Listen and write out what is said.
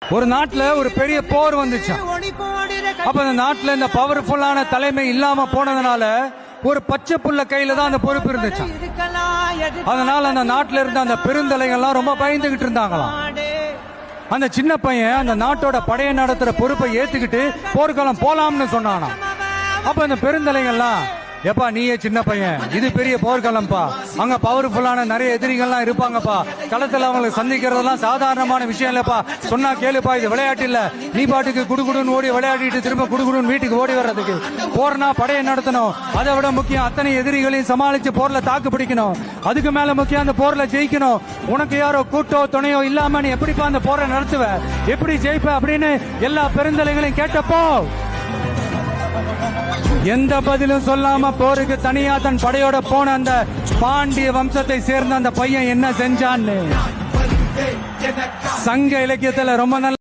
ஒரு நாட்டுல ஒரு பெரிய போர் வந்துச்சு. அப்ப அந்த நாட்டுல இந்த பவர்ஃபுல்லான தலைமை இல்லாம போனதுனால ஒரு பச்சை புள்ள கையில தான் அந்த பொறுப்பு இருந்துச்சு. அதனால அந்த நாட்டுல இருந்த அந்த பெருந்தலைகள்லாம் ரொம்ப பயந்துகிட்டு இருந்தாங்களாம். அந்த சின்ன பையன் அந்த நாட்டோட படையை நடத்துற பொறுப்பை ஏத்துக்கிட்டு போர்க்களம் போலாம்னு சொன்னானா. அப்ப அந்த பெருந்தலைகள்லாம், எப்பா நீயே சின்ன பையன், இது பெரிய போர்க்களம்பா, அங்க பவர்ஃபுல்லான நிறைய எதிரிகள்லாம் இருப்பாங்கப்பா, களத்துல அவங்களை சந்திக்கிறதெல்லாம் சாதாரணமான விஷயம் இல்லப்பா, சொன்னா கேளுப்பா, இது விளையாட்டு இல்ல, நீ பாட்டுக்கு குடுகுடுன்னு ஓடி விளையாடிட்டு திரும்ப குடுகுடுன்னு வீட்டுக்கு ஓடி வர்றதுக்கு போர்னா படையை நடத்தணும். அதை விட முக்கியம் அத்தனை எதிரிகளையும் சமாளிச்சு போர்ல தாக்கு பிடிக்கணும். அதுக்கு மேல முக்கியம் அந்த போர்ல ஜெயிக்கணும். உனக்கு யாரோ கூட்டோ துணையோ இல்லாம நீ எப்படிப்பா அந்த போரை நடத்துவ, எப்படி ஜெயிப்ப அப்படின்னு எல்லா பெருந்தலைகளையும் கேட்டப்போ எந்த பதிலும் சொல்லாம போருக்கு தனியா தன் படையோட போன அந்த பாண்டிய வம்சத்தை சேர்ந்த அந்த பையன் என்ன செஞ்சான்னு சங்க இலக்கியத்துல ரொம்ப நல்ல